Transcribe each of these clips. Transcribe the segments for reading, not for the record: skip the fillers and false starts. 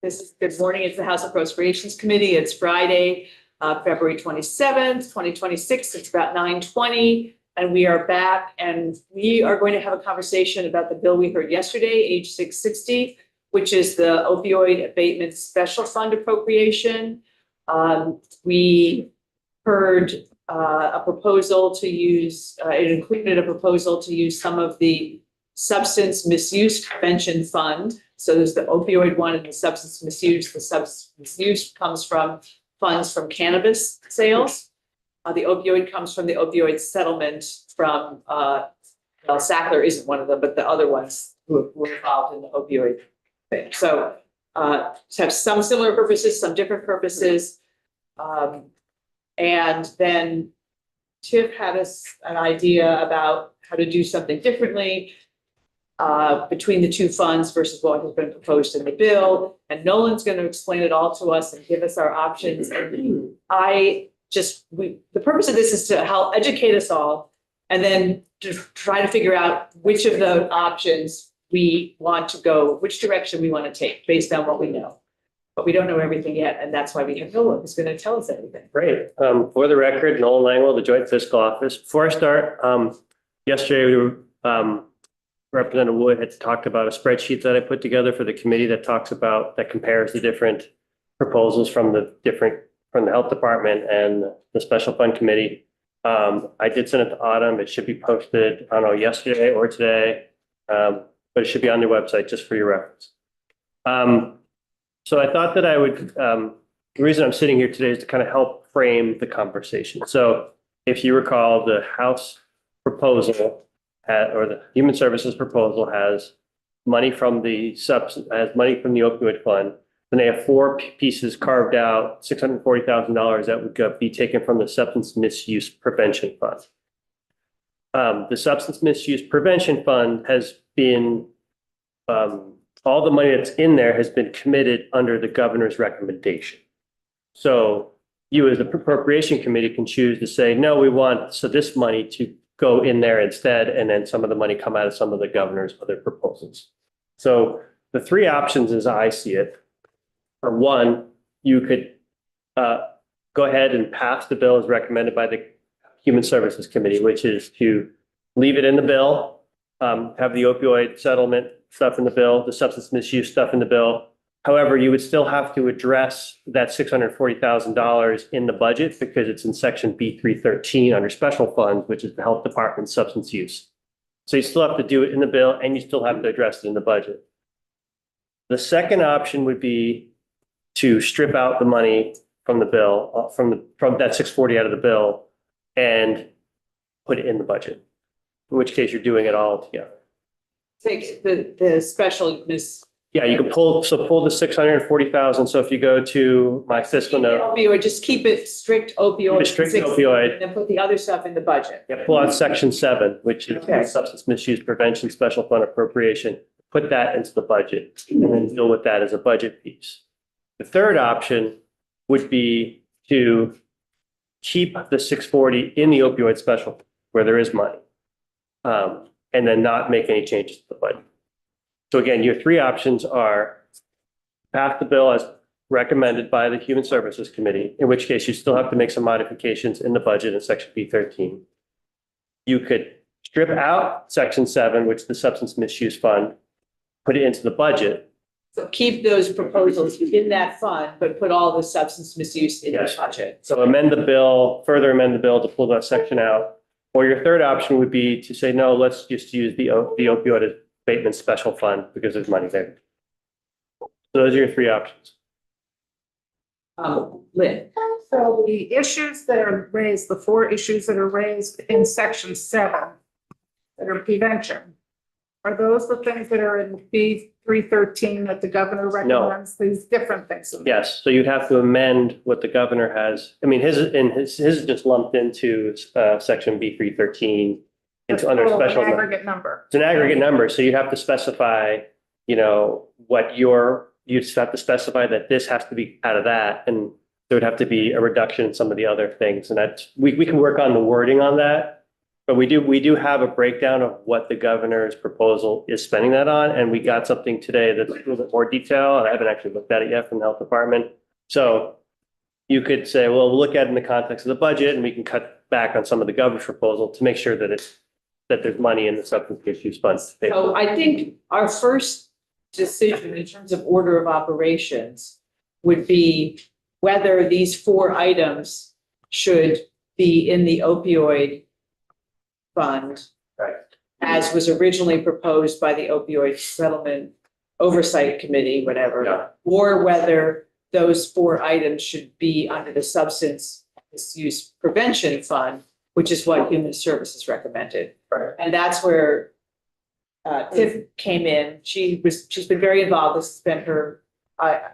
This is good morning. It's the House Appropriations Committee. It's Friday, February 27th, 2026. It's about 9:20 and we are back and we are going to have a conversation about the bill we heard yesterday, Age 660, which is the opioid abatement special fund appropriation. We heard a proposal to use, it included a proposal to use some of the substance misuse prevention fund. So there's the opioid one and the substance misuse. The substance misuse comes from funds from cannabis sales. The opioid comes from the opioid settlement from, well, Sackler isn't one of them, but the other ones who were involved in the opioid thing. So have some similar purposes, some different purposes. And then Tiff had an idea about how to do something differently between the two funds versus what has been proposed in the bill. And Nolan's going to explain it all to us and give us our options. And the purpose of this is to help educate us all and then to try to figure out which of the options we want to go, which direction we want to take based on what we know. But we don't know everything yet, and that's why we have Nolan who's going to tell us everything. Great. For the record, Nolan Langwell, the Joint Fiscal Office. Before I start, yesterday Representative Wood had talked about a spreadsheet that I put together for the committee that compares the different proposals from the health department and the special fund committee. I did send it to Autumn. It should be posted, I don't know, yesterday or today, but it should be on their website just for your reference. So I thought that I would, the reason I'm sitting here today is to kind of help frame the conversation. So if you recall, the House proposal or the Human Services proposal has money from the opioid fund. And they have four pieces carved out, $640,000 that would be taken from the Substance Misuse Prevention Fund. The Substance Misuse Prevention Fund has been, all the money that's in there has been committed under the governor's recommendation. So you as the Appropriation Committee can choose to say, no, we want this money to go in there instead, and then some of the money come out of some of the governor's other proposals. So the three options as I see it are: one, you could go ahead and pass the bill as recommended by the Human Services Committee, which is to leave it in the bill, have the opioid settlement stuff in the bill, the substance misuse stuff in the bill. However, you would still have to address that $640,000 in the budget because it's in section B313 under special funds, which is the health department's substance use. So you still have to do it in the bill and you still have to address it in the budget. The second option would be to strip out the money from the bill, from that 640 out of the bill and put it in the budget, in which case you're doing it all together. Take the special Yeah, you can pull the 640,000. So if you go to my fiscal note, opioid, just keep it strict opioid. Opioid. And then put the other stuff in the budget. Yeah, pull out section 7, which is the Substance Misuse Prevention Special Fund Appropriation. Put that into the budget and then deal with that as a budget piece. The third option would be to keep the 640 in the opioid special where there is money, and then not make any changes to the budget. So again, your three options are pass the bill as recommended by the Human Services Committee, in which case you still have to make some modifications in the budget in section B13. You could strip out section 7, which is the Substance Misuse Fund, put it into the budget. So keep those proposals in that fund, but put all the substance misuse in the budget. So further amend the bill to pull that section out. Or your third option would be to say, no, let's just use the opioid abatement special fund because there's money there. So those are your three options. Lynn. So the issues that are raised, the four issues that are raised in section 7 that are prevention, are those the things that are in B313 that the governor recommends? No. These different things? Yes. So you'd have to amend what the governor has. I mean, his is just lumped into section B313 into under special aggregate number. It's an aggregate number. So you have to specify, what you just have to specify that this has to be out of that. And there would have to be a reduction in some of the other things. And that's, we can work on the wording on that. But we do have a breakdown of what the governor's proposal is spending that on, and we got something today that's a little bit more detail, and I haven't actually looked at it yet from the health department. So you could say, well, we'll look at it in the context of the budget, and we can cut back on some of the governor's proposal to make sure that there's money in the substance use fund. to pay for So it. I think our first decision in terms of order of operations would be whether these 4 items should be in the opioid fund. Right. As was originally proposed by the opioid settlement oversight committee, whatever. Yeah. Or whether those 4 items should be under the substance misuse prevention fund, which is what Human Services recommended. Right. And that's where Tiff came in. She's been very involved. This has been her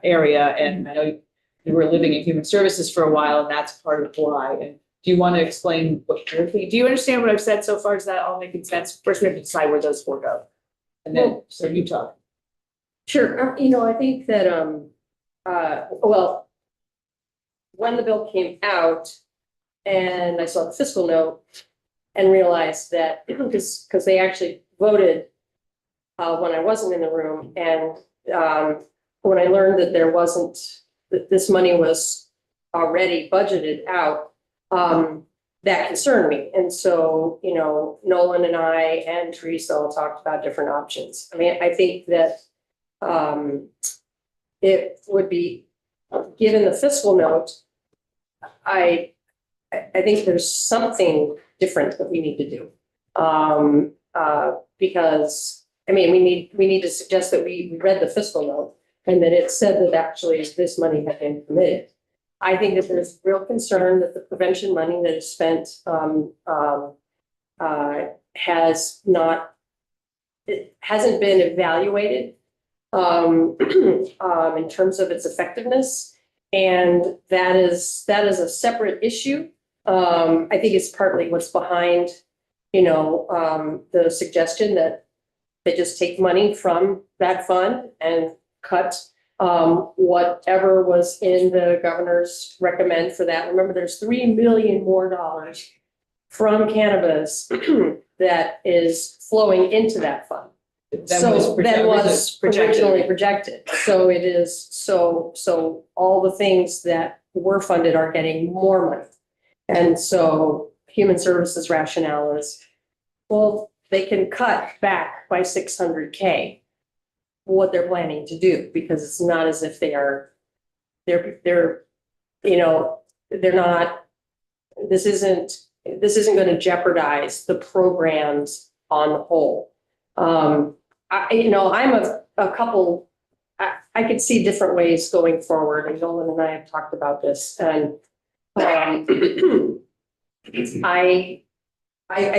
area, and I know you were living in Human Services for a while, and that's part of why. And do you want to explain what you're thinking? Do you understand what I've said so far? Is that all making sense? First, we have to decide where those 4 go. And then, so you talk. Sure, I think that, well, when the bill came out and I saw the fiscal note and realized that, because they actually voted when I wasn't in the room, and when I learned that that this money was already budgeted out, that concerned me. And so, Nolan and I and Teresa all talked about different options. I mean, I think that it would be, given the fiscal note, I think there's something different that we need to do. Because, I mean, we need to suggest that we read the fiscal note and that it said that actually this money had been committed. I think that there's real concern that the prevention money that is spent hasn't been evaluated in terms of its effectiveness, and that is a separate issue. I think it's partly what's behind, the suggestion that they just take money from that fund and cut whatever was in the governor's recommend for that. Remember, there's $3 million more from cannabis that is flowing into that fund. That was originally projected. So it is, so all the things that were funded are getting more money. And so Human Services rationale is, well, they can cut back by $600K what they're planning to do, because it's not as if they're not, this isn't going to jeopardize the programs on the whole. I'm a couple, I could see different ways going forward, and Nolan and I have talked about this, and I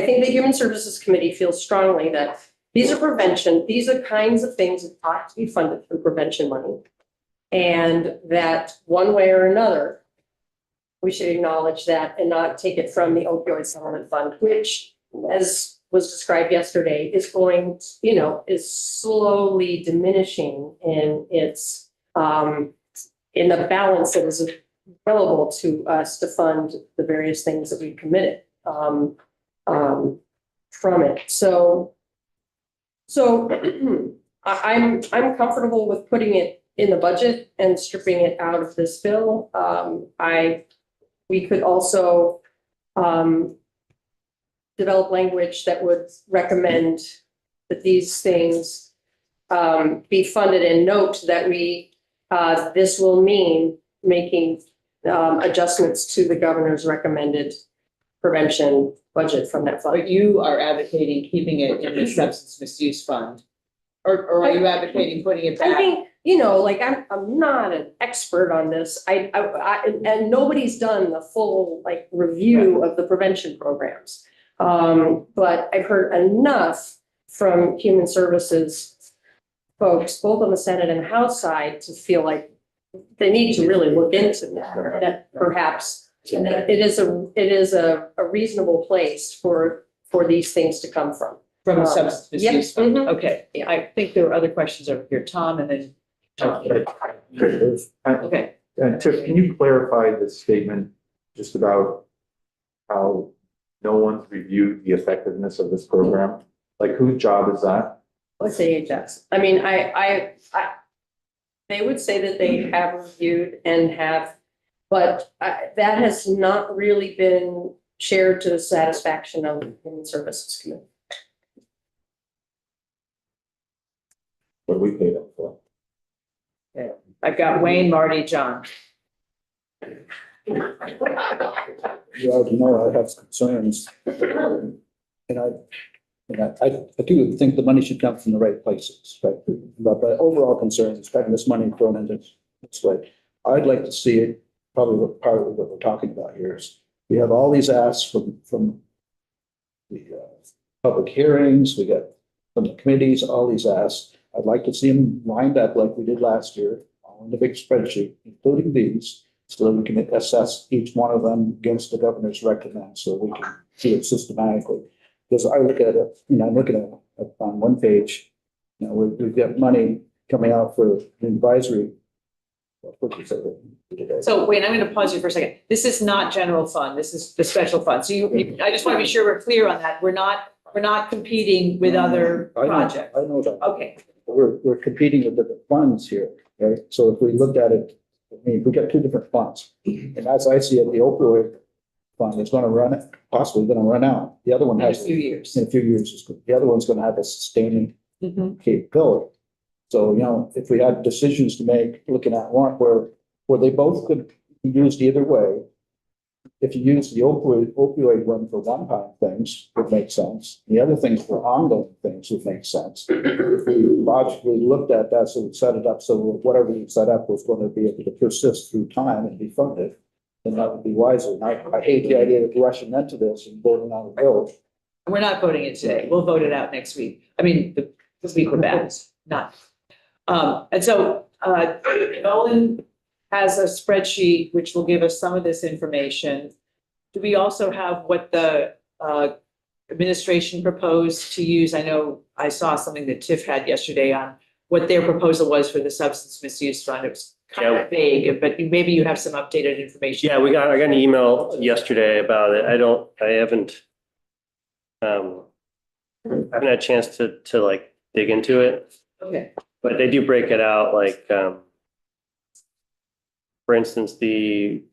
think the Human Services Committee feels strongly that these are kinds of things that ought to be funded through prevention money. And that one way or another, we should acknowledge that and not take it from the opioid settlement fund, which, as was described yesterday, is going, is slowly diminishing in its, in the balance that is available to us to fund the various things that we've committed from it. So I'm comfortable with putting it in the budget and stripping it out of this bill. We could also develop language that would recommend that these things be funded, and note that this will mean making adjustments to the governor's recommended prevention budget from that fund. But you are advocating keeping it in the substance misuse fund? Or are you advocating putting it I back? think, I'm not an expert on this. And nobody's done the full review of the prevention programs. But I've heard enough from Human Services folks, both on the Senate and House side, to feel like they need to really look into that perhaps. And that it is a reasonable place for these things to come from. From the substance misuse fund? mhm. Okay, Yeah. I think there were other questions over here. Tom, and then. Okay, Tiff, can you clarify the statement just about how no one's reviewed the effectiveness of this program? Like, whose job is that? Let's say AHS. I mean, they would say that they have reviewed and have, but that has not really been shared to the satisfaction of the Human Services Committee. What do we pay them for? I've got Wayne, Marty, John. You already know I have concerns. I do think the money should come from the right places, right? But the overall concern is having this money thrown into this way. I'd like to see it, probably what part of what we're talking about here is, we have all these asks from the public hearings, we get from the committees, all these asks. I'd like to see them lined up like we did last year, all in the big spreadsheet, including these, so that we can assess each one of them against the governor's recommend, so we can see it systematically. Because I look at it, I'm looking at it on one page, we've got money coming out for the advisory. So Wayne, I'm going to pause you for a second. This is not general fund. This is the special fund. So I just want to be sure we're clear on that. We're not competing with other projects. I know that. Okay. We're competing with different funds here, right? So if we look at it, we got two different funds. And as I see it, the opioid fund is going to possibly going to run out. The other one In a has, few years. in a few years, the other one's going to have a sustaining Mhm. capability. So, if we had decisions to make, looking at one where they both could be used either way. If you use the opioid one for one-time things, would make sense. The other things for ongoing things would make sense. If we logically looked at that, so we set it up so whatever you set up was going to be able to persist through time and be funded, then that would be wiser. And I hate the idea of rushing into this and voting on a bill. We're not voting it today. We'll vote it out next week. I mean, this week we're back, not. And so, Nolan has a spreadsheet which will give us some of this information. Do we also have what the administration proposed to use? I know I saw something that Tiff had yesterday on what their proposal was for the substance misuse fund. It was kind of vague, but maybe you have some updated information. Yeah, I got an email yesterday about it. I haven't had a chance to like dig into it, Okay. but they do break it out, like, for instance, the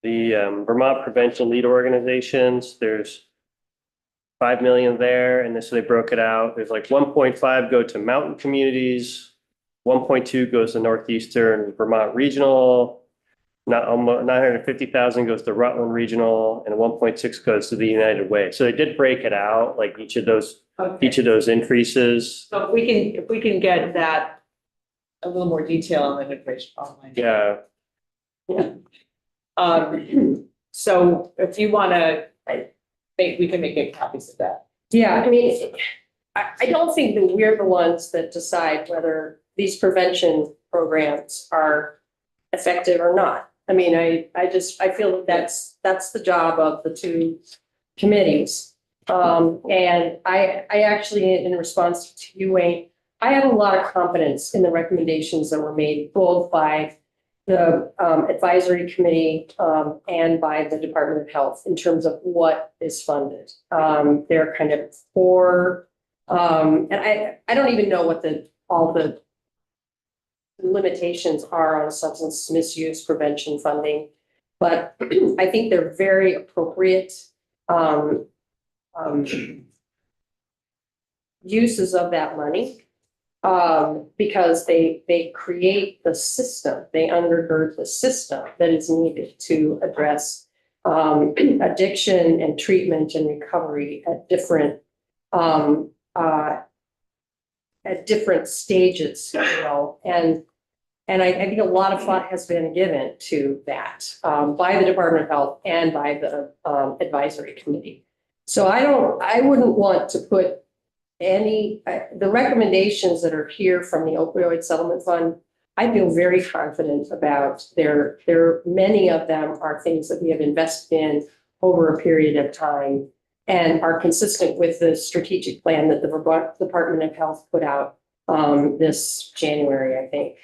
Vermont Prevention Lead Organizations, there's 5 million there, and so they broke it out. There's like 1.5 go to mountain communities, 1.2 goes to Northeastern Vermont Regional, 950,000 goes to Rutland Regional, and 1.6 goes to the United Way. So they did break it out, like each of those increases. So if we can get that a little more detail on the information online. Yeah. So if you want to, we can make copies of that. Yeah, I mean, I don't think that we're the ones that decide whether these prevention programs are effective or not. I mean, I feel that that's the job of the two committees. And I actually, in response to you, Wayne, I have a lot of confidence in the recommendations that were made both by the advisory committee and by the Department of Health in terms of what is funded. They're kind of for, and I don't even know what all the limitations are on substance misuse prevention funding, but I think they're very appropriate uses of that money. Because they create the system, they undergird the system that is needed to address addiction and treatment and recovery at different stages, and I think a lot of thought has been given to that by the Department of Health and by the advisory committee. So I wouldn't want to put the recommendations that are here from the opioid settlement fund, I feel very confident about. Many of them are things that we have invested in over a period of time and are consistent with the strategic plan that the Vermont Department of Health put out this January, I think,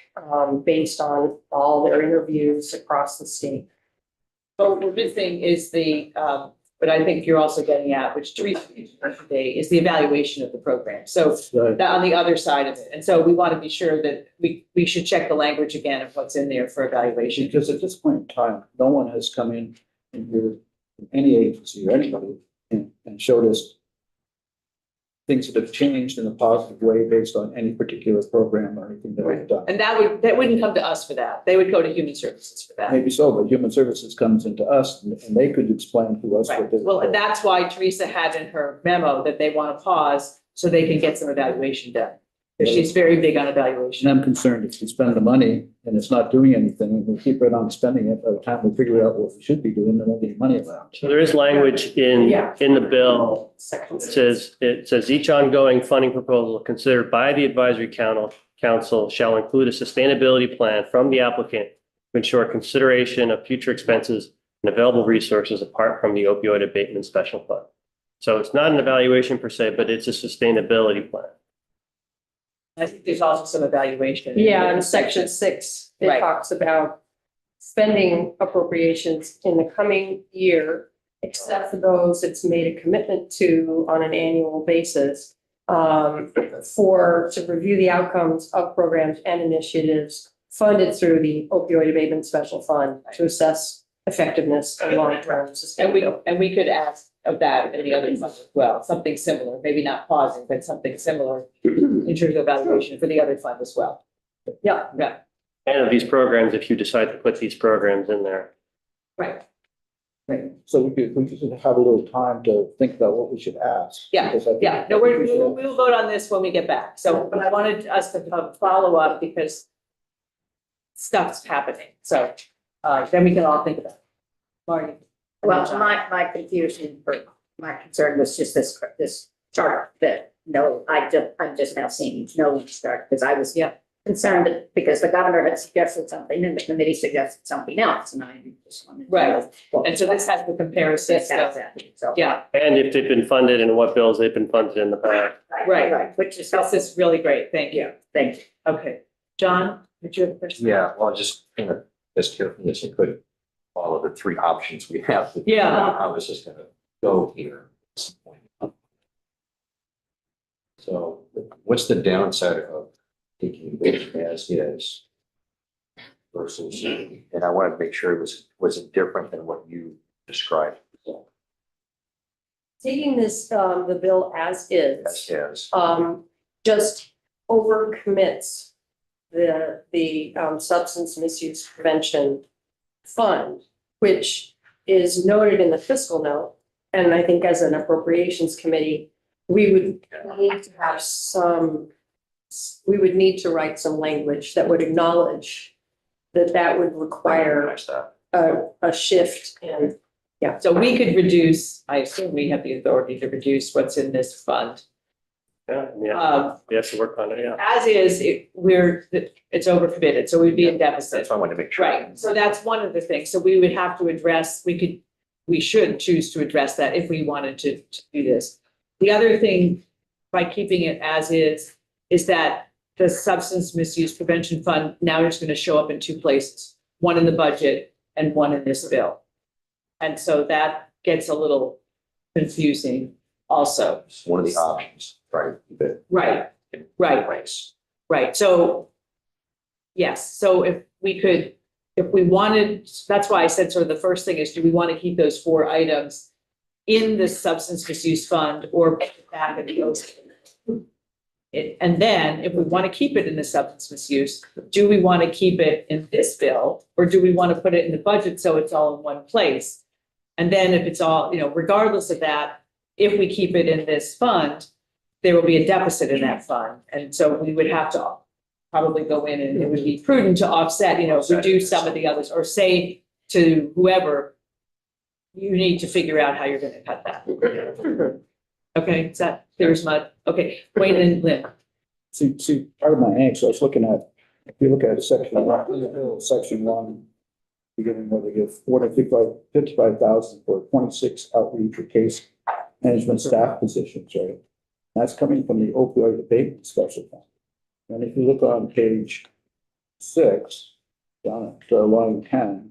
based on all their interviews across the state. But the big thing is but I think you're also getting at, which Teresa mentioned today, is the evaluation of the program. So Right. that on the other side of it. And so we want to be sure that we should check the language again of what's in there for evaluation. Because at this point in time, no one has come in here, from any agency or anybody, and showed us things that have changed in a positive way based on any particular program or anything that we've done. And that wouldn't come to us for that. They would go to Human Services for that. Maybe so, but Human Services comes into us and they could explain to us Right. what they. Well, and that's why Teresa had in her memo that they want to pause so they can get some evaluation done. Because she's very big on And evaluation. I'm concerned if we spend the money and it's not doing anything, and we keep right on spending it, by the time we figure out what we should be doing, there won't be money left. So there is language in the bill. Section It says each ongoing funding proposal considered by the advisory council shall include a sustainability plan from the applicant to ensure consideration of future expenses and available resources apart from the opioid abatement special fund. So it's not an evaluation per se, but it's a sustainability plan. I think there's also some evaluation. Yeah, in section 6, it Right. talks about spending appropriations in the coming year, except for those it's made a commitment to on an annual basis, to review the outcomes of programs and initiatives funded through the opioid abatement special fund to assess effectiveness and long-term sustainability. And we could ask of that in the other fund as well, something similar, maybe not pausing, but something similar in terms of evaluation for the other fund as well. Yeah. Yeah, And of these programs, if you decide to put these programs in there. right. So we could have a little time to think about what we should ask. Yeah, because I think- Yeah, no, we'll vote on this when we get back. So, but I wanted us to follow up because stuff's happening. So, then we can all think about it. Marty. Well, my confusion or my concern was just this chart that, I'm just now seeing no chart, because I was concerned that because the governor had suggested something and the committee suggested something else, and I just wanted to know. Right. And so this has the comparison This has stuff. that, so. Yeah, And if they've been funded and what bills they've been funded in the past. Right. Which is this helpful. is really great. Thank you. Thank you. Okay. John, did you have a question? Yeah, well, just, as carefully as you could, follow the three options we have. Yeah. I was just gonna go here. at some point. So what's the downside of taking it as is versus, and I wanted to make sure was it different than what you described? Taking this, the bill as is. As Just overcommits the substance misuse prevention fund, which is noted in the fiscal note. And I think as an appropriations committee, we would need to have we would need to write some language that would acknowledge that would require a shift in. So we could reduce, I assume we have the authority to reduce what's in this fund. Yeah, we have to work on it, yeah. As is, it's overcommitted, so we'd be in deficit. That's why I wanted to make sure. Right, so that's one of the things. So we would have to address, we should choose to address that if we wanted to do this. The other thing, by keeping it as is that the substance misuse prevention fund now is going to show up in two places, one in the budget and one in this bill. And so that gets a little confusing also. It's one of the options, right? Right. Right, so, yes, so if we wanted, that's why I said sort of the first thing is, do we want to keep those 4 items in the substance misuse fund or put it back in the OC? And then if we want to keep it in the substance misuse, do we want to keep it in this bill? Or do we want to put it in the budget so it's all in one place? And then if it's all, regardless of that, if we keep it in this fund, there will be a deficit in that fund. And so we would have to probably go in and it would be prudent to offset, reduce some of the others or say to whoever, you need to figure out how you're going to cut that. Okay, is that clear as mud? Okay, Wayne and Lynn. See, part of my angst, I was looking at, if you look at section 1, in the bill, section 1, beginning where they give $455,000 for 26 outreach or case management staff positions, right? That's coming from the opioid abatement special fund. And if you look on page 6, down at line 10,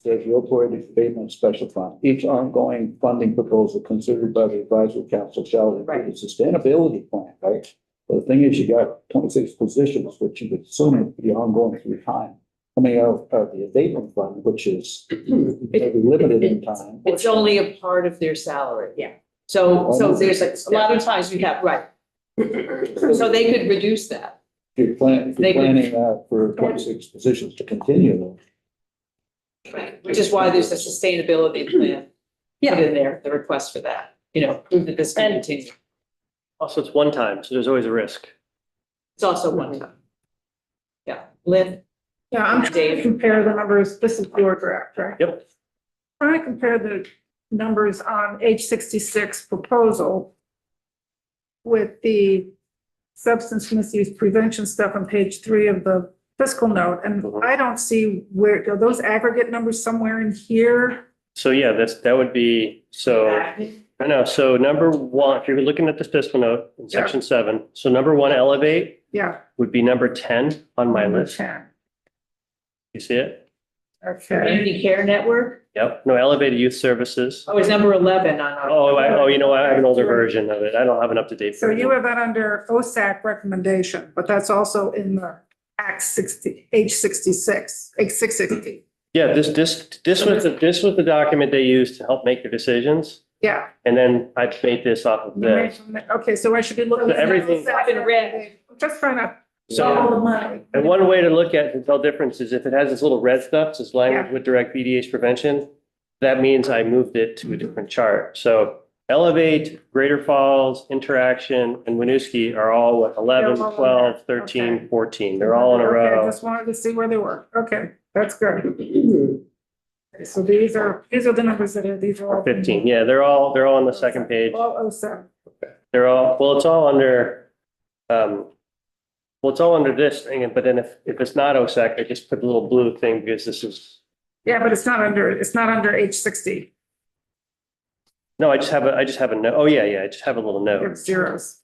says the opioid abatement special fund. Each ongoing funding proposal considered by the advisory council shall include a sustainability plan, right? But the thing is, you got 26 positions, which you would assume would be ongoing through time, coming out of the abatement fund, which is maybe limited in time. It's only a part of their salary. Yeah. So there's a lot of times we have, right. So they could reduce that. If you're They could- planning for 26 positions to continue. Which is why there's a sustainability plan. Yeah. Put in there, the request for that, prove that this can continue. Also, it's one time, so there's always a risk. It's also one time. Yeah, Lynn, Yeah, I'm trying to Dave. compare the numbers. This is your draft, right? Yep. Trying to compare the numbers on H66 proposal with the substance misuse prevention stuff on page 3 of the fiscal note. And I don't see where, are those aggregate numbers somewhere in here? So yeah, that would be, so, I know, so number one, if you're looking at the fiscal note in section 7, so number 1, elevate, Yeah. would be number 10 on my number list. 10. You see it? Okay. Community Care Network. Yep, no, elevated youth services. Oh, it's number 11 on our. Oh, you know what, I have an older version of it, I don't have an up-to-date. So you version. have that under OSAC recommendation, but that's also in the Act 60, H66, H660. Yeah, this was the document they used to help make the decisions, Yeah. and then I made this off of this. Okay, so I should be looking So at everything- OSAC In red. Just trying to So- follow the money. And one way to look at and tell difference is if it has this little red stuff, this language Yeah. with direct BDH prevention, that means I moved it to a different chart. So Elevate, Greater Falls, Interaction, and Winooski are all what, 11, They're all in 12, there. 13, Okay. 14. They're all in a Okay, row. just wanted to see where they were. Okay, that's good. Okay, so these are the numbers that are, these are all. 15, yeah, they're all on the second page. All OSAC. They're all, well, it's all under, it's all under this thing, but then if it's not OSAC, I just put the little blue thing because this is, Yeah, but it's not under H60. no, I just have a note. Oh, yeah, I just have a little note. It's zeros.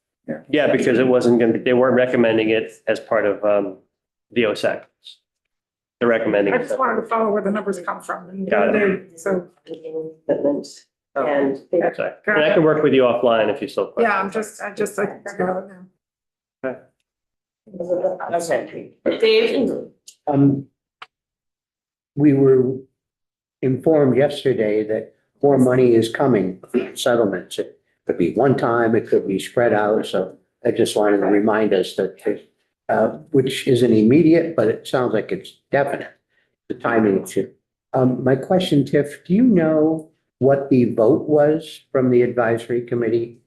Yeah, because it wasn't gonna be, they weren't recommending it as part of, the OSAC. They're recommending I it. just wanted to follow where the numbers come from. And Got So, Commitments. And they Sorry. And I can work with you offline if you still. yeah, I just like, I got it now. Okay. Dave, We were informed yesterday that more money is coming for settlements. It could be one time, it could be spread out, so I just wanted to remind us that, which isn't immediate, but it sounds like it's definite, the timing issue. My question, Tiff, do you know what the vote was from the advisory committee?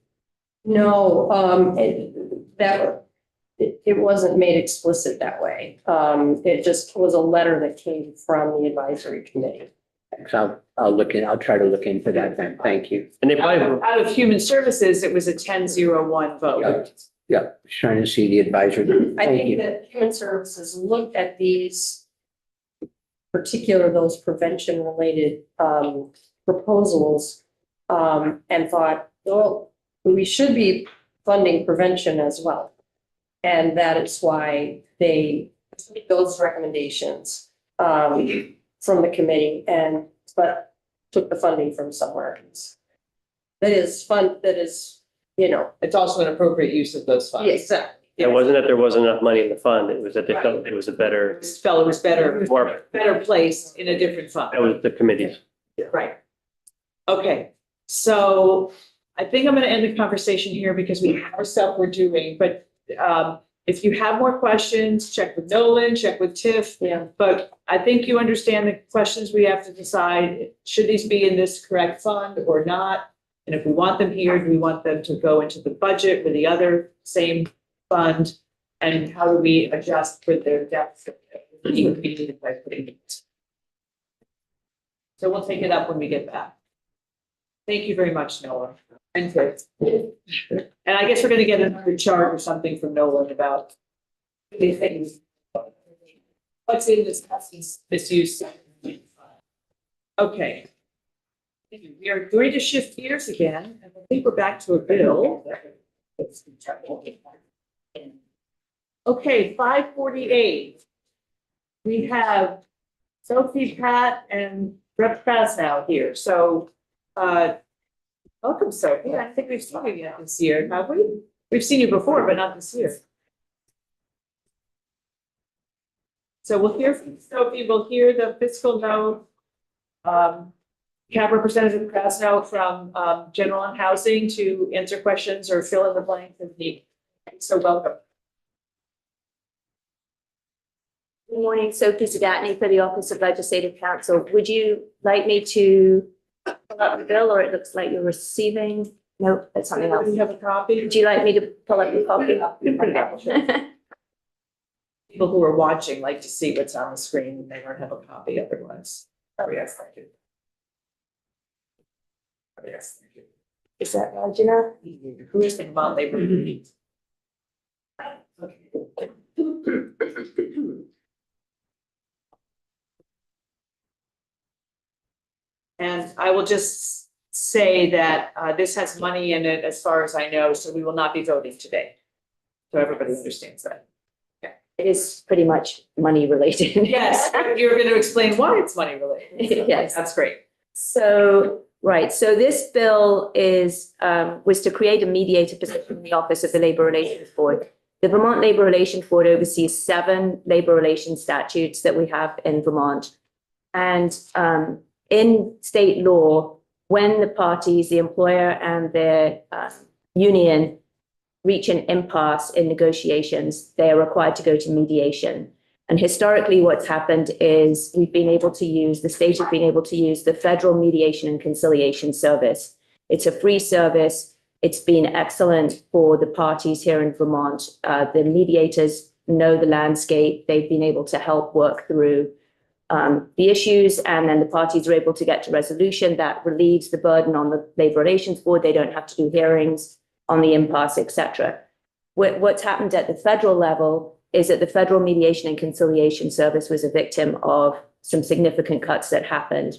No, it wasn't made explicit that way. It just was a letter that came from the advisory committee. So I'll try to look into that then. Thank you. And they probably, out of Human Services, it was a 10-0-1 vote. Yeah, just trying to see the advisory. I Thank think you. that Human Services looked at these those prevention related proposals and thought, well, we should be funding prevention as well. And that is why they took those recommendations from the committee but took the funding from somewhere else. That is fun, that is, It's also an appropriate use of those funds. exactly. it wasn't that there wasn't enough money in the fund, it was that they felt it was a better, This fellow was better more, placed in a different fund. that was the committee's. Right. Okay, so I think I'm gonna end the conversation here because we have stuff we're doing, but if you have more questions, check with Nolan, check with Tiff. Yeah. But I think you understand the questions we have to decide, should these be in this correct fund or not? And if we want them here, do we want them to go into the budget with the other same fund? And how do we adjust for their deficit? So we'll take it up when we get back. Thank you very much, Noah. And Tiff. And I guess we're gonna get another chart or something from Nolan about these things. What's in this misuse? Okay. We are going to shift gears again, and I think we're back to a bill. Okay, 5:48. We have Sophie, Pat, and Rep. Krasnow here, so, welcome, Sophie. I don't think we've seen you yet this year, have we? We've seen you before, but not this year. So we'll hear from Sophie, we'll hear the fiscal note. Have Representative Krasnow from, General on Housing to answer questions or fill in the blanks if need. So welcome. Good morning, Sophie Zagatny for the Office of Legislative Counsel. Would you like me to pull up the bill, or it looks like you're receiving? No, that's something else. Do you have a copy? Would you like me to pull up the copy? You can put it up. People who are watching like to see what's on the screen and they don't have a copy otherwise. Oh, yes, thank you. Oh, yes, thank you. Is that large enough? Who is the Vermont Labor Union? And I will just say that this has money in it as far as I know, so we will not be voting today. So everybody understands that. It is pretty much money related. Yes, you're going to explain why it's money related. Yes. That's great. So, right, so this bill is, was to create a mediator position in the Office of the Labor Relations Board. The Vermont Labor Relations Board oversees 7 labor relations statutes that we have in Vermont. And in state law, when the parties, the employer and the union, reach an impasse in negotiations, they are required to go to mediation. And historically, what's happened is we've been able to use, the state has been able to use the Federal Mediation and Conciliation Service. It's a free service. It's been excellent for the parties here in Vermont. The mediators know the landscape. They've been able to help work through the issues, and then the parties are able to get to resolution that relieves the burden on the Labor Relations Board. They don't have to do hearings on the impasse, etc. What's happened at the federal level is that the Federal Mediation and Conciliation Service was a victim of some significant cuts that happened.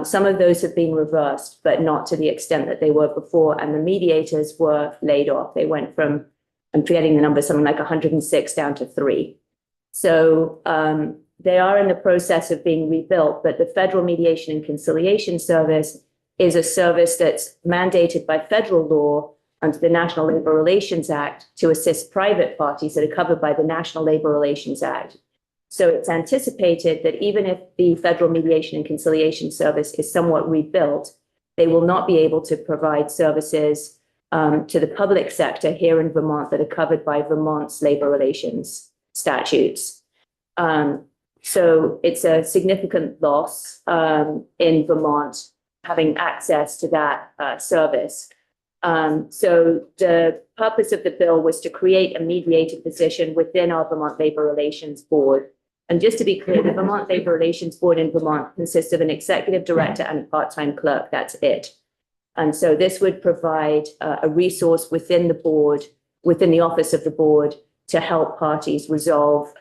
Some of those have been reversed, but not to the extent that they were before. And the mediators were laid off. They went from, I'm forgetting the number, something like 106 down to 3. So they are in the process of being rebuilt, but the Federal Mediation and Conciliation Service is a service that's mandated by federal law under the National Labor Relations Act to assist private parties that are covered by the National Labor Relations Act. So it's anticipated that even if the Federal Mediation and Conciliation Service is somewhat rebuilt, they will not be able to provide services to the public sector here in Vermont that are covered by Vermont's labor relations statutes. So it's a significant loss in Vermont having access to that service. So the purpose of the bill was to create a mediated position within our Vermont Labor Relations Board. And just to be clear, the Vermont Labor Relations Board in Vermont consists of an executive director and a part-time clerk. That's it. And so this would provide a resource within the board, within the office of the board, to help parties resolve,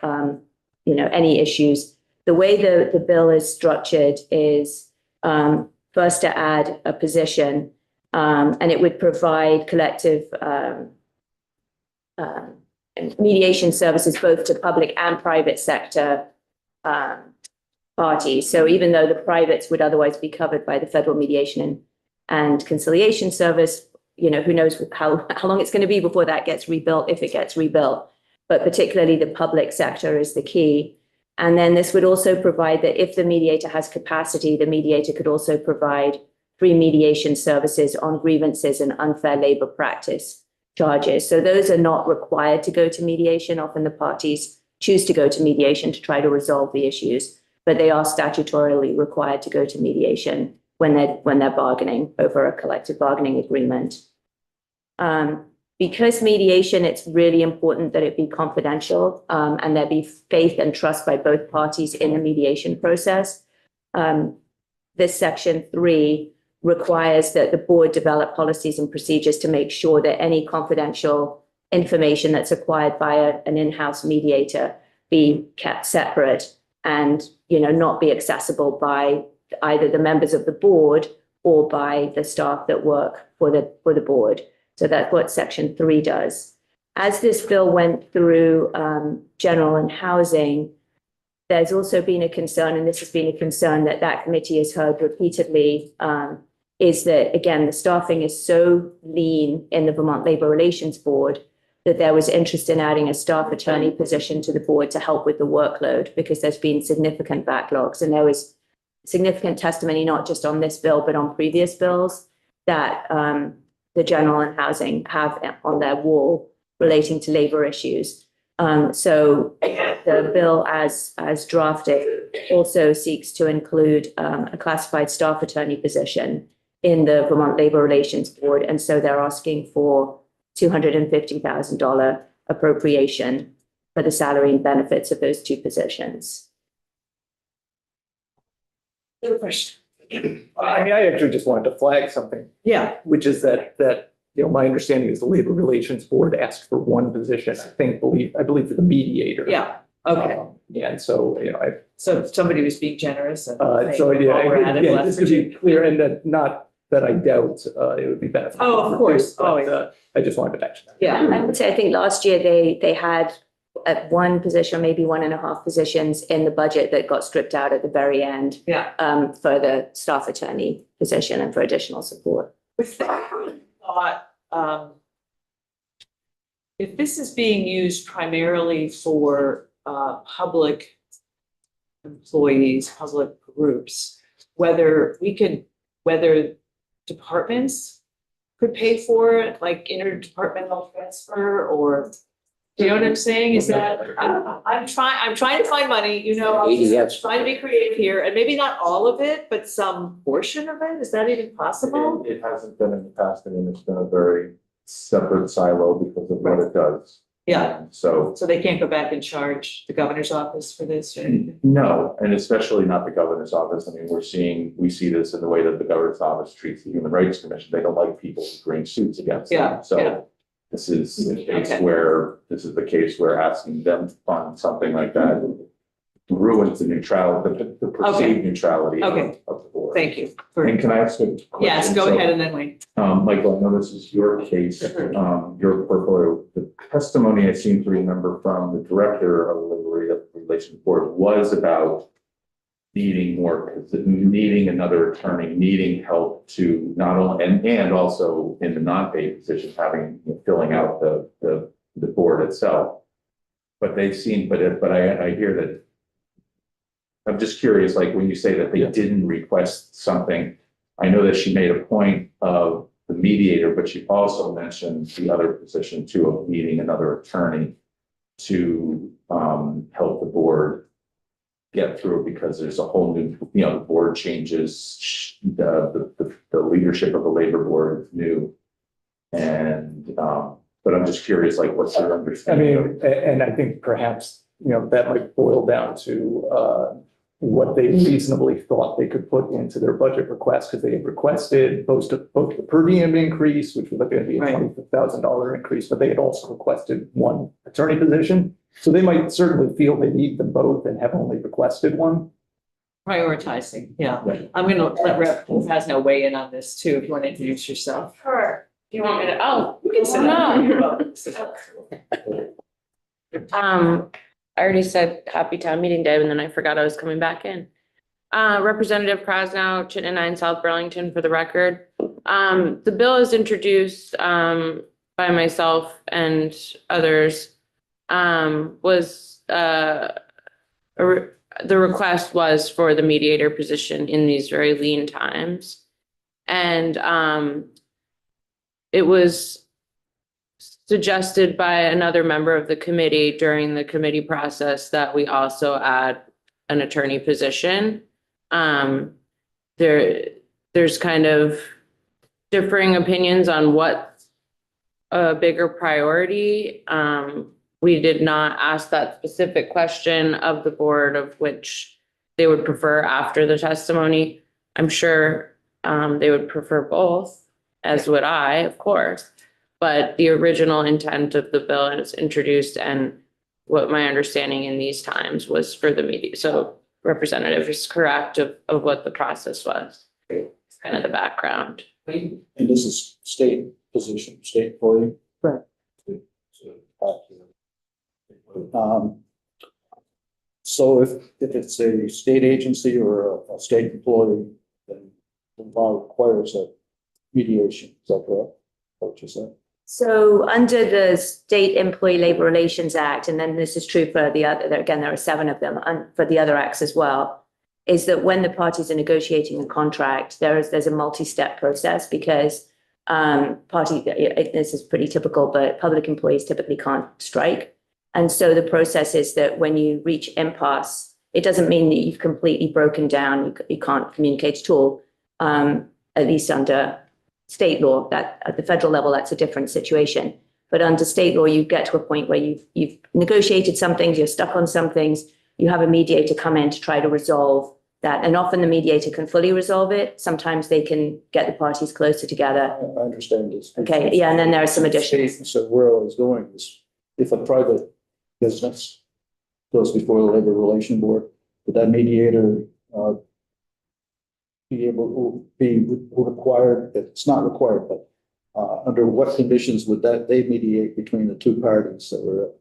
any issues. The way the bill is structured is first to add a position. And it would provide collective mediation services both to public and private sector parties. So even though the privates would otherwise be covered by the Federal Mediation and Conciliation Service, who knows how long it's going to be before that gets rebuilt, if it gets rebuilt. But particularly the public sector is the key. And then this would also provide that if the mediator has capacity, the mediator could also provide free mediation services on grievances and unfair labor practice charges. So those are not required to go to mediation. Often the parties choose to go to mediation to try to resolve the issues, but they are statutorily required to go to mediation when they're bargaining over a collective bargaining agreement. Because mediation, it's really important that it be confidential and there be faith and trust by both parties in the mediation process. This section 3 requires that the board develop policies and procedures to make sure that any confidential information that's acquired by an in-house mediator be kept separate and, not be accessible by either the members of the board or by the staff that work for the board. So that's what section 3 does. as this bill went through general and housing, there's also been a concern, and this has been a concern that that committee has heard repeatedly, is that, again, the staffing is so lean in the Vermont Labor Relations Board that there was interest in adding a staff attorney position to the board to help with the workload, because there's been significant backlogs. And there was significant testimony, not just on this bill, but on previous bills that the general and housing have on their wall relating to labor issues. So the bill as drafted also seeks to include a classified staff attorney position in the Vermont Labor Relations Board. And so they're asking for $250,000 appropriation for the salary and benefits of those two positions. Good question. I mean, I actually just wanted to flag something, Yeah, which is that, my understanding is the Labor Relations Board asked for one position, I believe for the mediator. yeah, okay. And so, So somebody was being generous and. so, While we're at it, yeah, let's just to be clear, and that, not that I doubt, it would be beneficial. Oh, of course, but, always. I just wanted to mention that. Yeah, I would say, I think last year they had at one position, maybe 1.5 positions in the budget that got stripped out at the very end yeah. for the staff attorney position and for additional support. With that thought, if this is being used primarily for public employees, public groups, whether departments could pay for it, like interdepartmental transfer, or, do you know what I'm saying? Is that, I'm trying to find money, I'm ADFs. trying to be creative here, and maybe not all of it, but some portion of it, is that even possible? It hasn't been in the past, and it's been a very separate silo because of what it does. Yeah, So, so they can't go back and charge the governor's office for this or anything? no, and especially not the governor's office. I mean, we see this in the way that the governor's office treats the Human Rights Commission. They don't like people who bring suits against them. Yeah, yeah. So this is a case Okay. where, asking them to fund something like that ruins the neutrality, the perceived neutrality of Okay. the board. Thank you. And can I ask a question? Yes, go So, ahead and then wait. Michael, I know this is your case, your portfolio. The testimony I seem to remember from the director of the Labor Relations Board was about needing another attorney, needing help to not only, and also in the non-paid position, filling out the board itself. But they seem, but I hear that. I'm just curious, like when you say that they didn't request something, I know that she made a point of the mediator, but she also mentioned the other position too, of needing another attorney to help the board get through, because there's a whole new, the board changes, the leadership of the labor board is new. And but I'm just curious, like what's your I understanding of mean, and I think perhaps, that might boil down to what they reasonably thought they could put into their budget request, because they had requested both the per diem increase, which was going to be a Right. $20,000 increase, but they had also requested one attorney position. So they might certainly feel they need them both and have only requested one. Prioritizing, yeah. Right. I'm gonna let Rep. Hasno weigh in on this too, if you want to introduce yourself. Sure. Do you want me to, oh, You can sit down. I already said happy town meeting day, and then I forgot I was coming back in. Representative Krasnow, Chittenden 9 South Burlington, for the record. The bill is introduced by myself and others. The request was for the mediator position in these very lean times. And it was suggested by another member of the committee during the committee process that we also add an attorney position. There's kind of differing opinions on what's a bigger priority. We did not ask that specific question of the board of which they would prefer after the testimony. I'm sure they would prefer both, as would I, of course. But the original intent of the bill is introduced, and what my understanding in these times was for the media. So representative is correct of what the process was. It's kind of the background. And this is state position, state employee. Right. So So if it's a state agency or a state employee, then the law requires a mediation, is that correct? What you said? So under the State Employee Labor Relations Act, and then this is true for the other, again, there are 7 of them, and for the other acts as well, is that when the parties are negotiating a contract, there's a multi-step process because this is pretty typical, but public employees typically can't strike. And so the process is that when you reach impasse, it doesn't mean that you've completely broken down, you can't communicate at all, at least under state law. That at the federal level, that's a different situation. But under state law, you get to a point where you've negotiated some things, you're stuck on some things, you have a mediator come in to try to resolve that. And often the mediator can fully resolve it. Sometimes they can get the parties closer together. I understand this. Okay, yeah, and then there are some additions. So where I was going is if a private business goes before the Labor Relation Board, would that mediator be able to be required, it's not required, but under what conditions would they mediate between the 2 parties that were?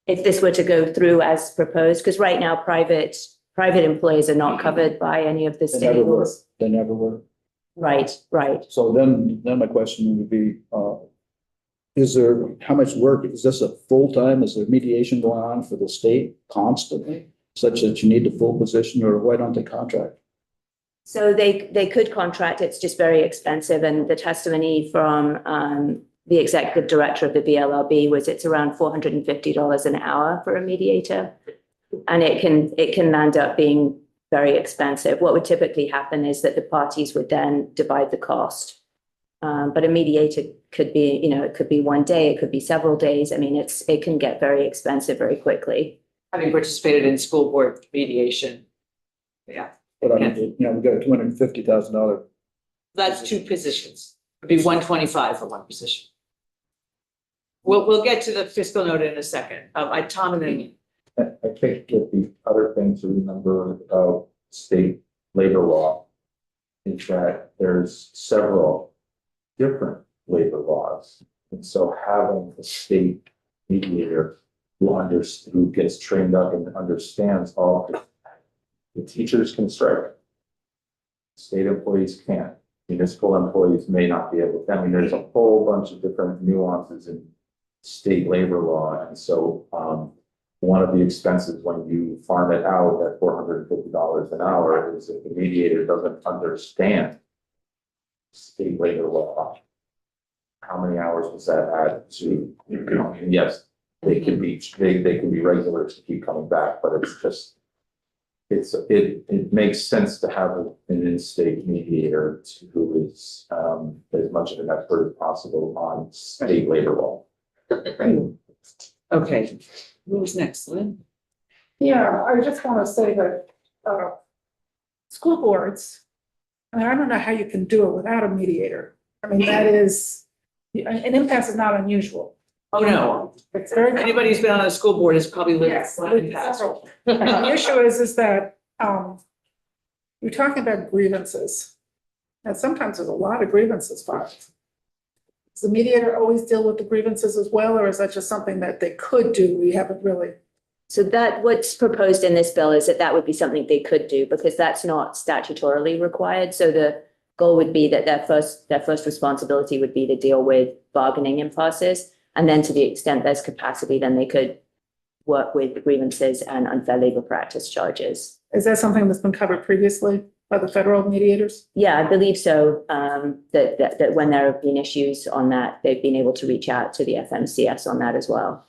If this were to go through as proposed, because right now private employees are not covered by any of the They state never were. laws. They never were. Right. So then my question would be, how much work, is this a full-time, is there mediation going on for the state constantly? Such that you need the full position, or why don't they contract? So they could contract, it's just very expensive. And the testimony from the executive director of the BLRB was it's around $450 an hour for a mediator. And it can land up being very expensive. What would typically happen is that the parties would then divide the cost. But a mediator could be, it could be 1 day, it could be several days. I mean, it can get very expensive very quickly. Having participated in school board mediation. Yeah, But I mean, we've got a $250,000. that's 2 positions. It'd be 125 for 1 position. We'll get to the fiscal note in a second. Tom and then. I think that the other thing to remember about state labor law is that there's several different labor laws. And so having a state mediator who gets trained up and understands all of it. The teachers can strike. State employees can't. Municipal employees may not be able to. I mean, there's a whole bunch of different nuances in state labor law. And so one of the expenses when you farm it out at $450 an hour is if the mediator doesn't understand state labor law. How many hours does that add to, yes, they can be regulars to keep coming back, but it's just, it makes sense to have an in-state mediator who is as much of an expert as possible on state labor law. Okay, who's next, Lynn? Yeah, I just want to say that school boards, I mean, I don't know how you can do it without a mediator. I mean, that is, an impasse is not unusual. Oh, no. It's very. Anybody who's been on a school board has probably lived Yes. in the past. The issue is that you're talking about grievances. And sometimes there's a lot of grievances filed. Does the mediator always deal with the grievances as well, or is that just something that they could do? We haven't really. So what's proposed in this bill is that would be something they could do because that's not statutorily required. So the goal would be that their first responsibility would be to deal with bargaining impasses. And then to the extent there's capacity, then they could work with grievances and unfair labor practice charges. Is that something that's been covered previously by the federal mediators? Yeah, I believe so. That when there have been issues on that, they've been able to reach out to the FMCS on that as well.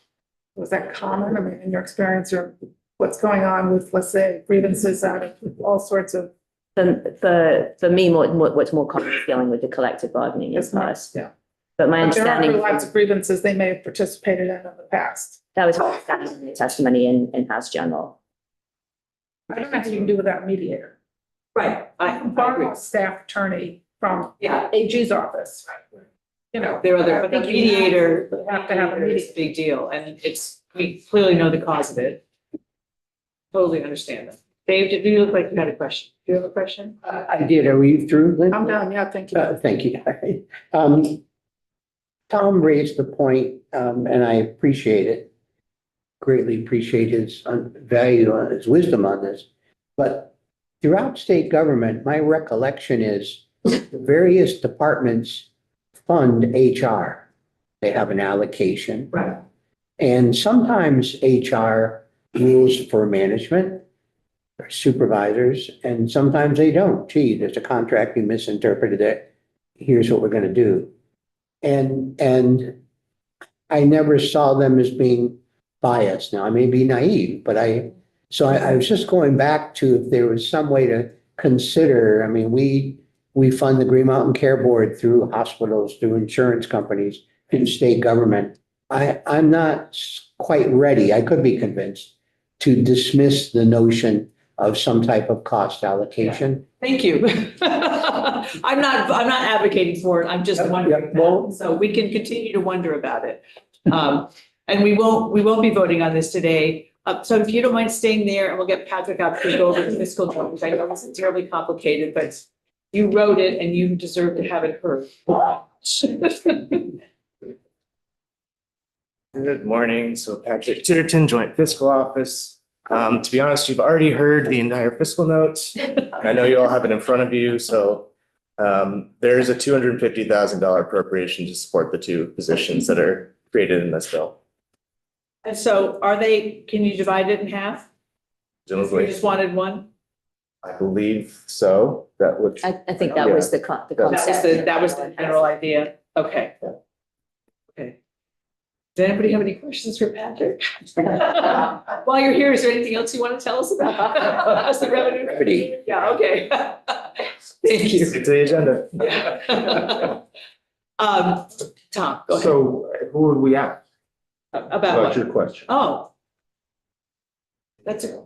Was that common? I mean, in your experience, or what's going on with, let's say, grievances out of all sorts of. For me, what's more common is dealing with the collective bargaining impasse. Yeah. But my But there understanding. are lots of grievances they may have participated in the past. That was my understanding in the testimony in House General. I don't know how you can do without a mediator. Right, I agree. Borrow a staff attorney from Yeah. AG's office. You know. There are other, I but the think you mediator, have to have a it's a big deal, and we clearly know the cause of it. Totally understand that. Dave, did you look like you had a question? Do you have a question? I did. Are we through, Lynn? I'm done, yeah, thank you. Thank you. Tom raised the point, and I appreciate it, greatly appreciate his value, his wisdom on this. But throughout state government, my recollection is the various departments fund HR. They have an allocation. Right. And sometimes HR rules for management, or supervisors, and sometimes they don't. Gee, there's a contract, we misinterpreted it. Here's what we're going to do. And I never saw them as being biased. Now, I may be naive, but I was just going back to if there was some way to consider, I mean, we fund the Green Mountain Care Board through hospitals, through insurance companies, through state government. I'm not quite ready, I could be convinced, to dismiss the notion of some type of cost allocation. Thank you. I'm not advocating for it. I'm just wondering. Well, So we can continue to wonder about it. And we won't be voting on this today. So if you don't mind staying there, and we'll get Patrick up to go over the fiscal numbers. I know this is terribly complicated, but you wrote it and you deserve to have it heard. Good morning. So Patrick Titterton, Joint Fiscal Office. To be honest, you've already heard the entire fiscal notes. I know you all have it in front of you, so there's a $250,000 appropriation to support the two positions that are created in this bill. And so can you divide it in half? You Presumably, just wanted one? I believe so. That would, I think that was the concept. That was the general idea. Okay. Okay. Does anybody have any questions for Patrick? While you're here, is there anything else you want to tell us about? How's the revenue? Yeah, okay. Thank you. stick to the agenda. Yeah. Tom, go ahead. So who would we ask About about what? your question? Oh.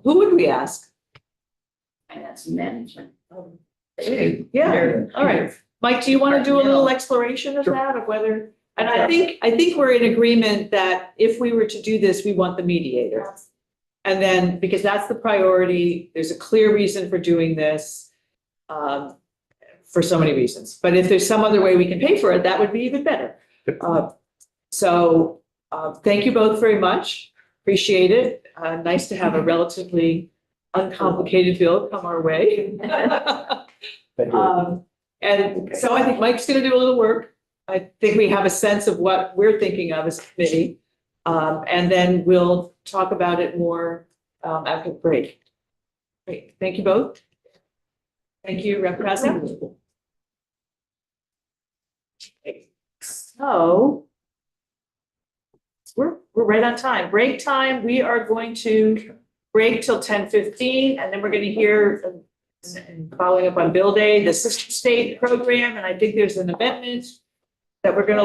Who would we ask? Finance and management. Yeah, all right. Mike, do you want to do a little exploration of that, of whether, and I think we're in agreement that if we were to do this, we want the mediator. And then, because that's the priority, there's a clear reason for doing this, for so many reasons. But if there's some other way we can pay for it, that would be even better. Thank you both very much. Appreciate it. Nice to have a relatively uncomplicated bill come our way. And so I think Mike's going to do a little work. I think we have a sense of what we're thinking of as a committee. And then we'll talk about it more after the break. Great. Thank you both. Thank you, Rep. President. So we're right on time. Break time. We are going to break till 10:15, and then we're going to hear, and following up on Bill Day, the Sister State program, and I think there's an amendment that we're going to